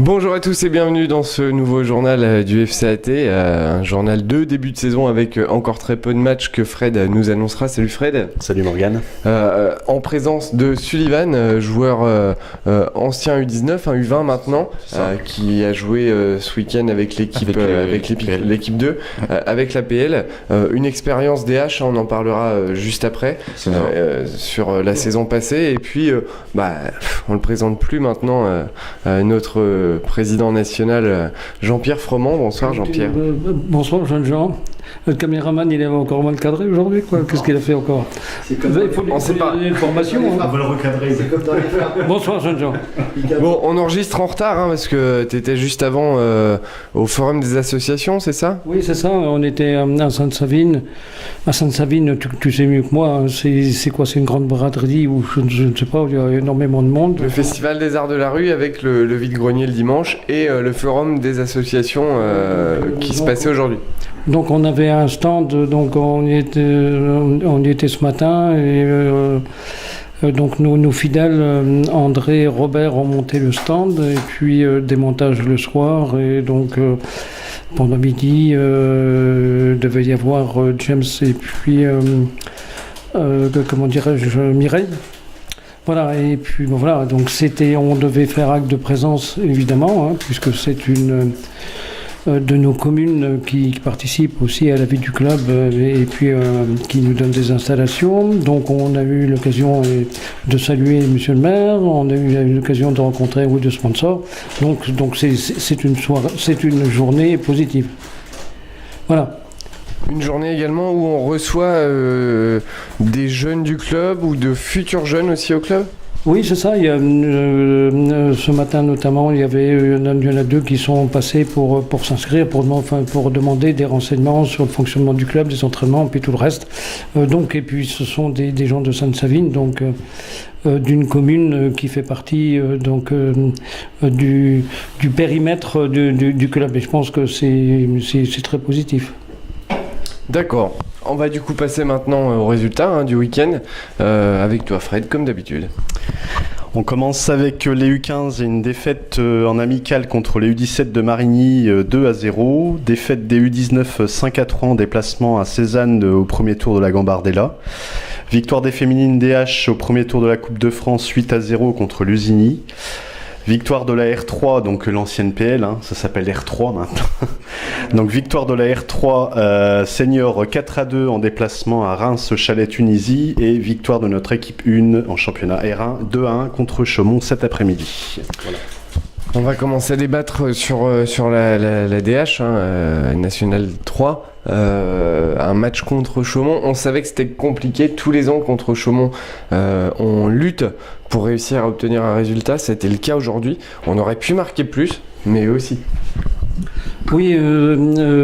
Bonjour à tous et bienvenue dans ce nouveau journal du FCAT, un journal de début de saison avec encore très peu de matchs que Fred nous annoncera. Salut Fred. Salut Morgane. En présence de Sullivan, joueur ancien U19, un U20 maintenant, qui a joué ce week-end avec l'équipe 2, avec l'APL. Une expérience DH, on en parlera juste après, sur la saison passée. Et puis, on le présente plus maintenant, notre président national Jean-Pierre Froment. Bonsoir Jean-Pierre. Bonsoir jeune Jean. Le caméraman, il avait encore mal cadré aujourd'hui, quoi. Qu'est-ce qu'il a fait encore? Il faut sait pas. Une formation. On va le recadrer. C'est comme dans les films. Bonsoir jeune Jean. Bon, on enregistre en retard parce que tu étais juste avant au forum des associations, c'est ça? Oui, c'est ça. On était à Sainte-Savine. À Sainte-Savine, tu sais mieux que moi. C'est quoi? C'est une grande braderie où je ne sais pas, où il y a énormément de monde. Le Festival des Arts de la Rue avec le vide-grenier le dimanche et le forum des associations qui se passait aujourd'hui. Donc on avait un stand, donc on y était ce matin et donc nos fidèles André et Robert ont monté le stand et puis démontage le soir et donc pendant midi devait y avoir James et puis comment dirais-je, Mireille. Voilà, et puis bon, voilà, donc on devait faire acte de présence évidemment, puisque c'est une de nos communes qui participent aussi à la vie du club et puis qui nous donnent des installations. Donc on a eu l'occasion de saluer monsieur le maire, on a eu l'occasion de rencontrer de sponsors. Donc c'est une journée positive. Voilà. Une journée également où on reçoit des jeunes du club ou de futurs jeunes aussi au club? Oui, c'est ça. Il y a, ce matin notamment, il y en a deux qui sont passés pour s'inscrire, pour demander des renseignements sur le fonctionnement du club, des entraînements, puis tout le reste. Et puis ce sont des gens de Sainte-Savine, donc d'une commune qui fait partie du périmètre du club. Et je pense que c'est très positif. D'accord. On va du coup passer maintenant au résultat du week-end avec toi Fred, comme d'habitude. On commence avec les U15 et une défaite en amical contre les U17 de Marigny 2-0. Défaite des U19 5-3 en déplacement à Cézanne au premier tour de la Gambardella. Victoire des féminines DH au premier tour de la Coupe de France 8-0 contre Lusigny. Victoire de la R3, donc l'ancienne PL, ça s'appelle R3 maintenant. Donc victoire de la R3 senior 4-2 en déplacement à Reims, Chalet, Tunisie. Et victoire de notre équipe 1 en championnat R1 2-1 contre Chaumont cet après-midi. Voilà. On va commencer à débattre sur la DH, National 3. Un match contre Chaumont. On savait que c'était compliqué. Tous les ans contre Chaumont, on lutte pour réussir à obtenir un résultat. C'était le cas aujourd'hui. On aurait pu marquer plus, mais eux aussi. Oui,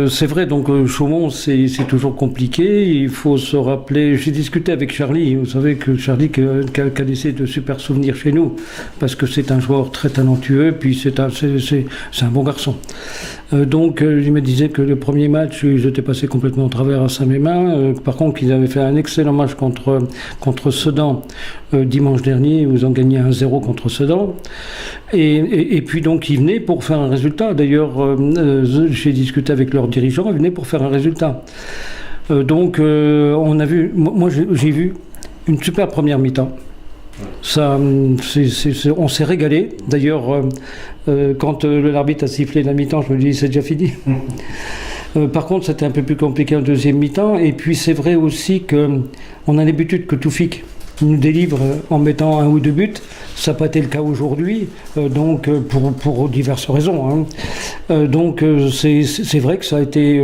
c'est vrai, donc Chaumont, c'est toujours compliqué. Il faut se rappeler, j'ai discuté avec Charlie, vous savez que Charlie qui a laissé de super souvenirs chez nous, parce que c'est un joueur très talentueux, puis c'est un bon garçon. Donc il me disait que le premier match, ils étaient passés complètement au travers à Saint-Mémin. Par contre, ils avaient fait un excellent match contre Sedan dimanche dernier, ils ont gagné 1-0 contre Sedan. Et puis donc ils venaient pour faire un résultat. D'ailleurs, j'ai discuté avec leurs dirigeants, ils venaient pour faire un résultat. On a vu, moi j'ai vu une super première mi-temps. Ça, on s'est régalé. D'ailleurs, quand l'arbitre a sifflé la mi-temps, je me dis c'est déjà fini. Par contre, c'était un peu plus compliqué en deuxième mi-temps. Et puis c'est vrai aussi qu'on a l'habitude que Toufik nous délivre en mettant un ou deux buts. Ça n'a pas été le cas aujourd'hui, pour diverses raisons. C'est vrai que ça a été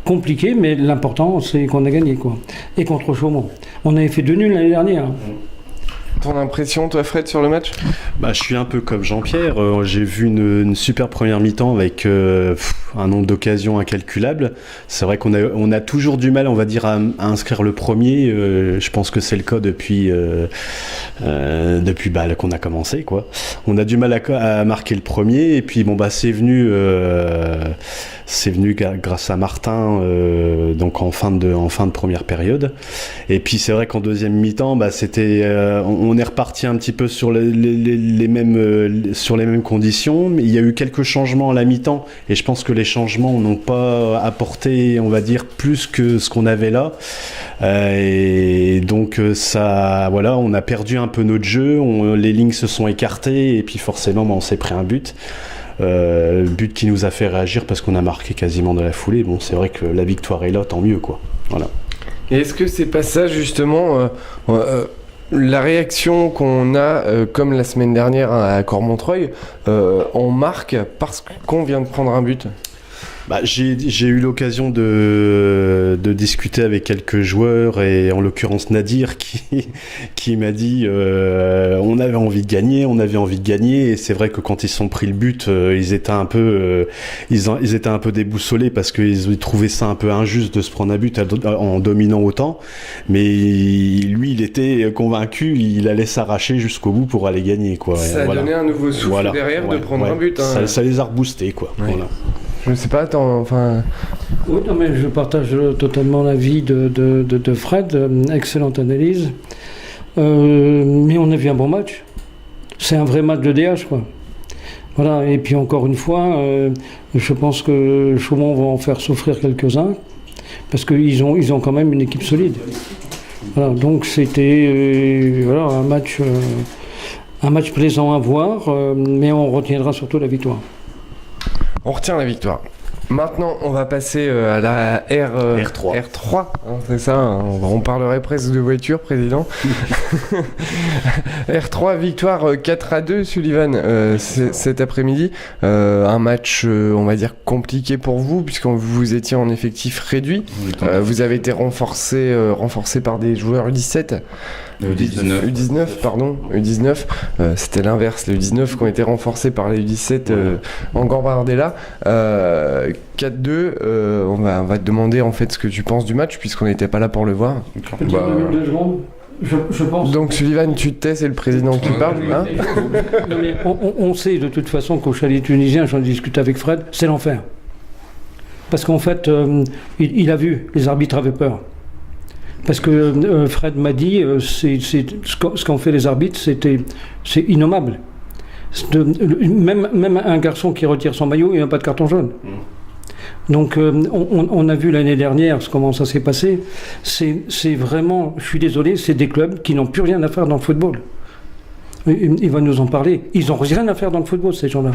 compliqué, mais l'important c'est qu'on a gagné, quoi. Et contre Chaumont. On avait fait 2 nuls l'année dernière. Ton impression, toi Fred, sur le match? Je suis un peu comme Jean-Pierre. J'ai vu une super première mi-temps avec un nombre d'occasions incalculable. C'est vrai qu'on a toujours du mal, on va dire, à inscrire le premier. Je pense que c'est le cas depuis qu'on a commencé, quoi. On a du mal à marquer le premier. Et puis c'est venu C'est venu grâce à Martin, donc en fin de première période. Et puis c'est vrai qu'en deuxième mi-temps, on est reparti un petit peu sur les mêmes conditions. Mais il y a eu quelques changements à la mi-temps, et je pense que les changements n'ont pas apporté, on va dire, plus que ce qu'on avait là. Et donc on a perdu un peu notre jeu. Les lignes se sont écartées, et puis forcément, on s'est pris un but. But qui nous a fait réagir parce qu'on a marqué quasiment de la foulée. Bon, c'est vrai que la victoire est là, tant mieux, quoi. Voilà. Et est-ce que c'est pas ça, justement, la réaction qu'on a, comme la semaine dernière à Cormontreuil, on marque parce qu'on vient de prendre un but? J'ai eu l'occasion de discuter avec quelques joueurs, et en l'occurrence Nadir qui m'a dit on avait envie de gagner, et c'est vrai que quand ils se sont pris le but, ils étaient un peu déboussolés parce qu'ils trouvaient ça un peu injuste de se prendre un but en dominant autant, mais lui il était convaincu, il allait s'arracher jusqu'au bout pour aller gagner, quoi. Ça a donné un nouveau souffle derrière de prendre un but, hein. Ça les a reboostés, quoi. Ouais. Voilà. Je sais pas, Oui, non, mais je partage totalement l'avis de Fred, excellente analyse. Mais on a vu un bon match. C'est un vrai match de DH, quoi. Voilà, et puis encore une fois, je pense que Chaumont va en faire souffrir quelques-uns, parce qu'ils ont quand même une équipe solide. Voilà, donc c'était un match plaisant à voir, mais on retiendra surtout la victoire. On retient la victoire. Maintenant, on va passer à la R3. R3, hein, c'est ça, hein, on parlerait presque de voiture, président. R3, victoire 4-2, Sullivan, cet après-midi. Un match, on va dire, compliqué pour vous, puisque vous étiez en effectif réduit. Vous avez été renforcé par des joueurs U17. U19, c'était l'inverse, les U19 qui ont été renforcés par les U17 en Gambardella. 4-2, on va te demander en fait ce que tu penses du match, puisqu'on n'était pas là pour le voir. Je pense. Donc Sullivan, tu te tais, c'est le président qui parle, hein. Non, mais on sait de toute façon qu'au chalet tunisien, j'en discute avec Fred, c'est l'enfer. Parce qu'en fait, il a vu, les arbitres avaient peur. Parce que Fred m'a dit, ce qu'ont fait les arbitres, c'est innommable. Même un garçon qui retire son maillot, il n'a pas de carton jaune. Donc on a vu l'année dernière comment ça s'est passé. C'est vraiment, je suis désolé, c'est des clubs qui n'ont plus rien à faire dans le football. Il va nous en parler. Ils n'ont rien à faire dans le football, ces gens-là.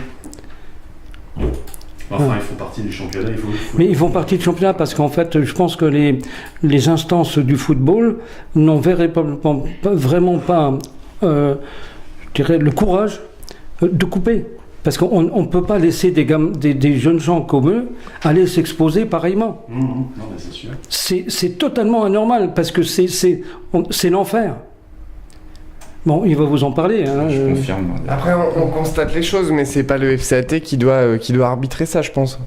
Enfin, ils font partie du championnat. Mais ils font partie du championnat parce qu'en fait, je pense que les instances du football n'ont vraiment pas je dirais, le courage de couper. Parce qu'on ne peut pas laisser des jeunes gens comme eux aller s'exposer pareillement. Non, mais c'est sûr. C'est totalement anormal parce que c'est l'enfer. Bon, il va vous en parler. Hein, je confirme. Après, on constate les choses, mais c'est pas le FCAT qui doit arbitrer ça, je pense.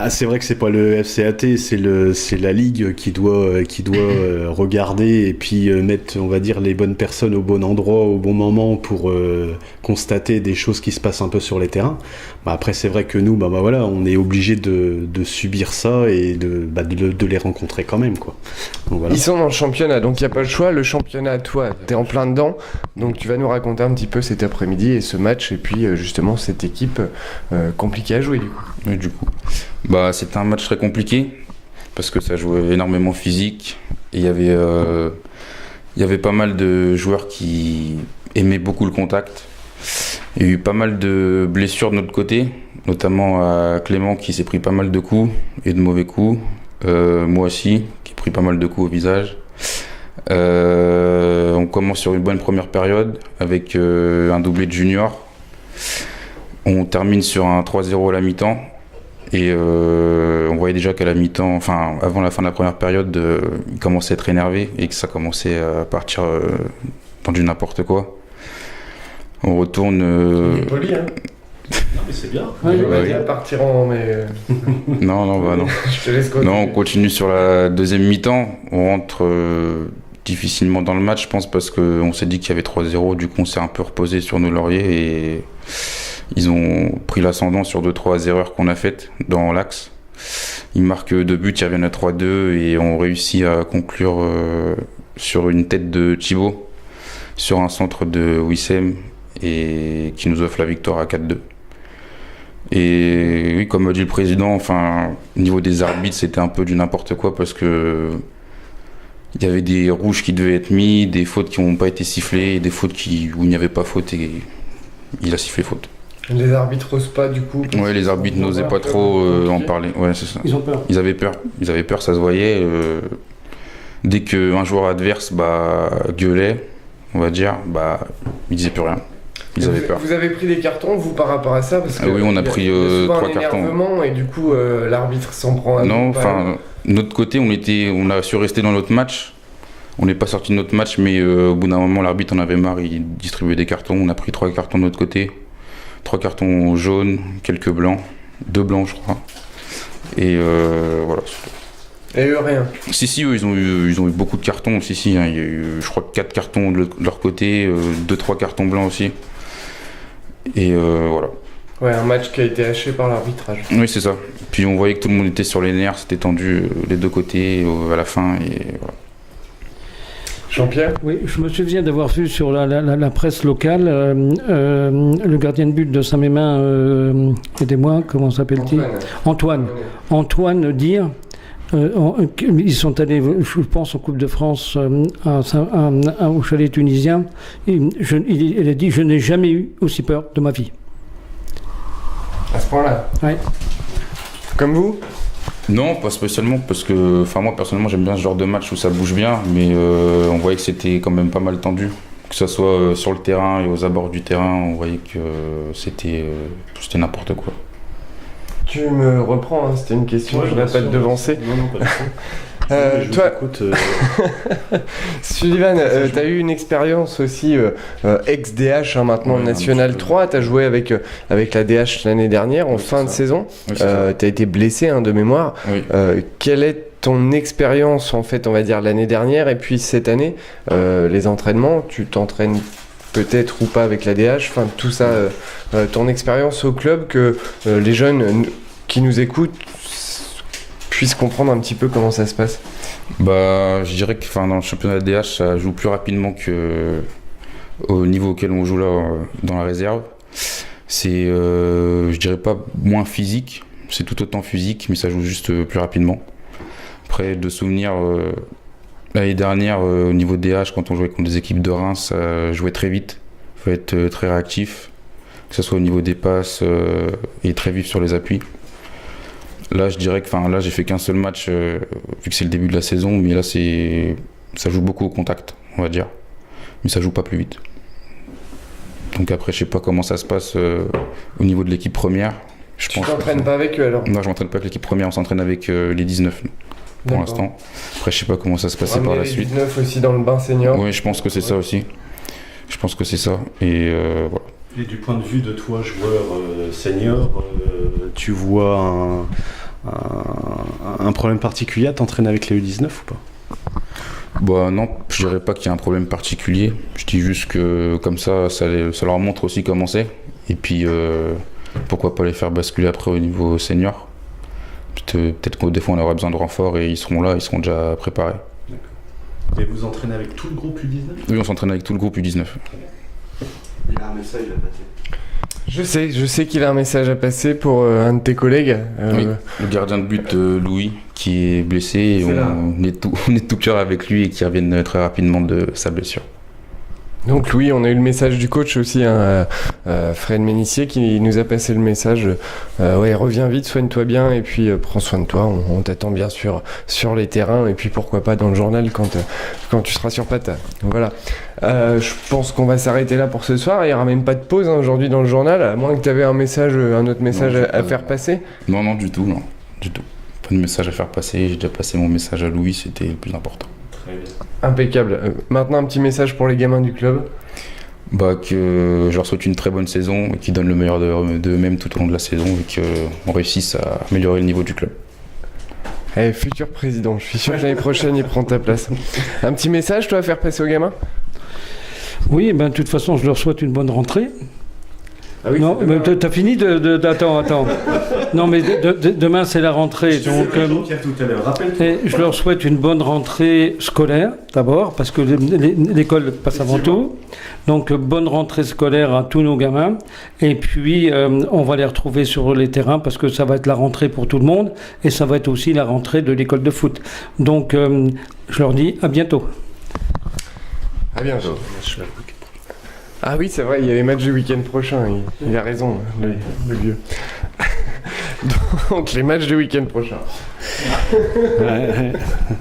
C'est vrai que c'est pas le FCAT, c'est la ligue qui doit regarder et puis mettre, on va dire, les bonnes personnes au bon endroit au bon moment pour constater des choses qui se passent un peu sur les terrains. Après, c'est vrai que nous, on est obligé de subir ça et de les rencontrer quand même, quoi. Donc, voilà. Ils sont dans le championnat, donc il n'y a pas le choix. Le championnat, toi, t'es en plein dedans, donc tu vas nous raconter un petit peu cet après-midi et ce match et puis justement cette équipe compliquée à jouer, du coup. Oui, du coup. C'était un match très compliqué parce que ça jouait énormément physique et il y avait pas mal de joueurs qui aimaient beaucoup le contact. Il y a eu pas mal de blessures de notre côté, notamment à Clément qui s'est pris pas mal de coups et de mauvais coups. Moi aussi, qui ai pris pas mal de coups au visage. On commence sur une bonne première période avec un doublé de Junior. On termine sur un 3-0 à la mi-temps. Et on voyait déjà qu'à la mi-temps, enfin avant la fin de la première période, il commençait à être énervé et que ça commençait à partir dans du n'importe quoi. On retourne. Il est poli, hein. Non mais c'est bien. Je vais dire partir en non. Je te laisse continuer. Non, on continue sur la deuxième mi-temps. On rentre difficilement dans le match, je pense, parce qu'on s'est dit qu'il y avait 3-0. Du coup, on s'est un peu reposé sur nos lauriers Ils ont pris l'ascendant sur 2-3 erreurs qu'on a faites dans l'axe. Ils marquent 2 buts, ils reviennent à 3-2 et ont réussi à conclure sur une tête de Thibaut, sur un centre de Wissem, et qui nous offre la victoire à 4-2. Et oui, comme a dit le président, au niveau des arbitres, c'était un peu du n'importe quoi parce que il y avait des rouges qui devaient être mis, des fautes qui n'ont pas été sifflées, des fautes où il n'y avait pas faute et il a sifflé faute. Les arbitres osent pas du coup. Ouais, les arbitres n'osaient pas trop en parler. Ouais, c'est ça. Ils ont peur. Ils avaient peur, ça se voyait. Dès qu'un joueur adverse gueulait, on va dire, ils disaient plus rien. Ils avaient peur. Vous avez pris des cartons, vous, par rapport à ça parce que oui, on a pris 3 cartons. Et du coup, l'arbitre s'en prend à non, de notre côté, on a su rester dans notre match. On n'est pas sorti de notre match, mais au bout d'un moment, l'arbitre en avait marre, il distribuait des cartons. On a pris 3 cartons de notre côté. 3 cartons jaunes, quelques blancs. 2 blancs, je crois. Et voilà. Et eux, rien. Si, eux, ils ont eu beaucoup de cartons. Il y a eu, je crois, 4 cartons de leur côté, 2-3 cartons blancs aussi. Et voilà. Ouais, un match qui a été haché par l'arbitrage. Oui, c'est ça. Puis on voyait que tout le monde était sur les nerfs, c'était tendu les 2 côtés à la fin. Et voilà. Jean-Pierre ? Oui, je me souviens d'avoir vu sur la presse locale le gardien de but de Saint-Mémin, aidez-moi, comment s'appelle-t-il ? Antoine dire. Ils sont allés, je pense, en Coupe de France au chalet tunisien. Il a dit: je n'ai jamais eu aussi peur de ma vie. À ce point-là ? Oui. Comme vous ? Non, pas spécialement, parce que moi personnellement j'aime bien ce genre de match où ça bouge bien, mais on voyait que c'était quand même pas mal tendu. Que ce soit sur le terrain et aux abords du terrain, on voyait que c'était n'importe quoi. Tu me reprends, hein, c'était une question, je ne voudrais pas te devancer. Non, pas du tout. Toi, Sullivan, tu as eu une expérience aussi ex-DH, maintenant National 3. Tu as joué avec la DH l'année dernière, en fin de saison. Oui, tu as été blessé de mémoire. Oui. Quelle est ton expérience, en fait, on va dire, l'année dernière et puis cette année, les entraînements, tu t'entraînes peut-être ou pas avec la DH, tout ça, ton expérience au club, que les jeunes qui nous écoutent puissent comprendre un petit peu comment ça se passe. Je dirais que dans le championnat de DH, ça joue plus rapidement qu'au niveau auquel on joue là dans la réserve. C'est, je dirais pas moins physique, c'est tout autant physique, mais ça joue juste plus rapidement. Après, de souvenirs, l'année dernière, au niveau de DH, quand on jouait contre des équipes de Reims, ça jouait très vite. Il faut être très réactif, que ce soit au niveau des passes et très vif sur les appuis. Là, je dirais que là, j'ai fait qu'un seul match, vu que c'est le début de la saison, mais là, ça joue beaucoup au contact, on va dire. Mais ça joue pas plus vite. Donc après, je sais pas comment ça se passe au niveau de l'équipe première. Tu t'entraînes pas avec eux alors ? Non, je m'entraîne pas avec l'équipe première, on s'entraîne avec les 19 pour l'instant. Après, je sais pas comment ça se passait par la suite. Les 19 aussi dans le bain senior ? Oui, je pense que c'est ça aussi. Je pense que c'est ça. Et voilà. Et du point de vue de toi, joueur senior, tu vois un problème particulier à t'entraîner avec les U19 ou pas ? Non, je dirais pas qu'il y a un problème particulier. Je dis juste que comme ça leur montre aussi comment c'est. Et puis, pourquoi pas les faire basculer après au niveau senior. Peut-être que des fois on aura besoin de renfort et ils seront là, ils seront déjà préparés. D'accord. Et vous entraînez avec tout le groupe U19 ? Oui, on s'entraîne avec tout le groupe U19. Il a un message à passer. Je sais qu'il a un message à passer pour un de tes collègues. Oui, le gardien de but Louis qui est blessé et on est de tout cœur avec lui et qui revienne très rapidement de sa blessure. Donc Louis, on a eu le message du coach aussi, Fred Ménissier, qui nous a passé le message. Reviens vite, soigne-toi bien et puis prends soin de toi. On t'attend bien sûr sur les terrains et puis pourquoi pas dans le journal quand tu seras sur patte. Voilà. Je pense qu'on va s'arrêter là pour ce soir. Il n'y aura même pas de pause aujourd'hui dans le journal, à moins que tu avais un autre message à faire passer. Non, du tout. Pas de message à faire passer. J'ai déjà passé mon message à Louis, c'était le plus important. Très bien. Impeccable. Maintenant, un petit message pour les gamins du club. Que je leur souhaite une très bonne saison et qu'ils donnent le meilleur d'eux-mêmes tout au long de la saison et qu'on réussisse à améliorer le niveau du club. Futur président, je suis sûr que l'année prochaine, il prend ta place. Un petit message, toi, à faire passer aux gamins ? Oui, de toute façon, je leur souhaite une bonne rentrée. Ah oui, non, mais t'as fini attends. Non, mais demain c'est la rentrée, donc je leur souhaite une bonne rentrée scolaire d'abord, parce que l'école passe avant tout. Donc bonne rentrée scolaire à tous nos gamins. Et puis on va les retrouver sur les terrains parce que ça va être la rentrée pour tout le monde et ça va être aussi la rentrée de l'école de foot. Donc je leur dis à bientôt. À bientôt. Ah oui, c'est vrai, il y a les matchs du week-end prochain. Il a raison, le vieux. Donc les matchs du week-end prochain.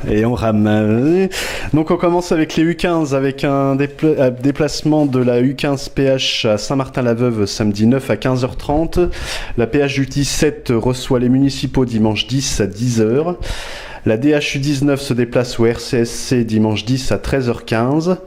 Et on rame. Donc on commence avec les U15 avec un déplacement de la U15 PH à Saint-Martin-la-Veuve samedi 9 à 15h30. La PH U17 reçoit les municipaux dimanche 10 à 10h. La DHU19 se déplace au RCSC dimanche 10 à 13h15.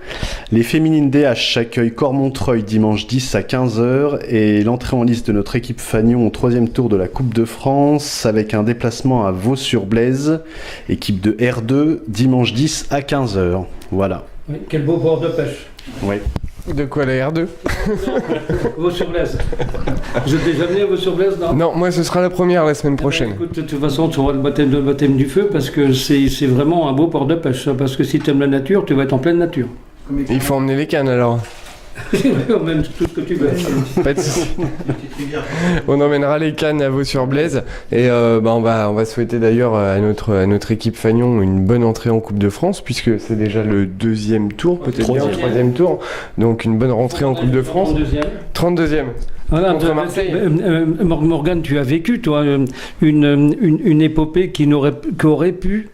Les féminines DH accueillent Cormontreuil dimanche 10 à 15h. Et l'entrée en liste de notre équipe Fagnon au 3e tour de la Coupe de France avec un déplacement à Vaux-sur-Blaise, équipe de R2, dimanche 10 à 15h. Voilà. Oui, quel beau port de pêche. Oui. De quoi, la R2? Vaux-sur-Blaise. Je t'ai jamais à Vaux-sur-Blaise, non? Non, moi ce sera la première la semaine prochaine. Écoute, de toute façon, tu auras le baptême du feu parce que c'est vraiment un beau port de pêche. Parce que si tu aimes la nature, tu vas être en pleine nature. Il faut emmener les cannes alors. Même tout ce que tu veux. Pas de soucis. On emmènera les cannes à Vaux-sur-Blaise et on va souhaiter d'ailleurs à notre équipe Fagnon une bonne entrée en Coupe de France puisque c'est déjà le 2e tour, peut-être bien le 3e tour. Donc une bonne rentrée en Coupe de France. 32e. Voilà, contre Marseille. Morgane, tu as vécu, toi, une épopée qui aurait pu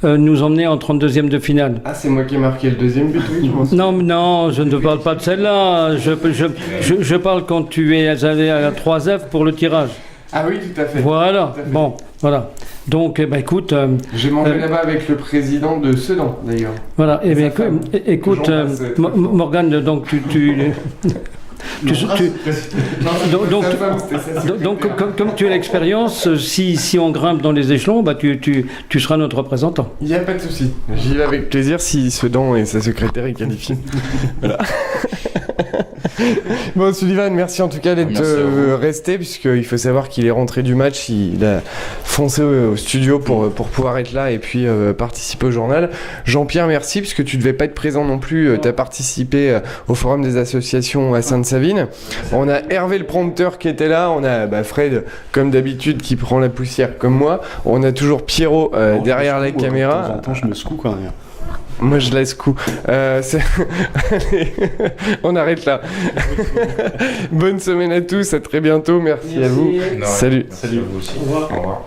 nous emmener en 32e de finale. Ah, c'est moi qui ai marqué le 2e but, oui, je m'en souviens. Non, je ne te parle pas de celle-là. Je parle quand tu es allé à la 3F pour le tirage. Ah oui, tout à fait. Voilà, tout à fait. Bon, voilà. Donc, écoute... J'ai mangé là-bas avec le président de Sedan, d'ailleurs. Voilà, écoute, Morgane, donc comme tu as l'expérience, si on grimpe dans les échelons, tu seras notre représentant. Il n'y a pas de souci. J'y vais avec plaisir si Sedan et sa secrétaire est qualifié. Voilà. Bon, Sullivan, merci en tout cas d'être resté, puisqu'il faut savoir qu'il est rentré du match, il a foncé au studio pour pouvoir être là et puis participer au journal. Jean-Pierre, merci, puisque tu ne devais pas être présent non plus, tu as participé au forum des associations à Sainte-Savine. On a Hervé le prompteur qui était là, on a Fred, comme d'habitude, qui prend la poussière comme moi, on a toujours Pierrot derrière la caméra. De temps en temps, je me secoue quand même. Moi je laisse coup. Allez, on arrête là. Bonne semaine à tous, à très bientôt, merci à vous. Non, salut. Salut à vous aussi. Au revoir. Au revoir.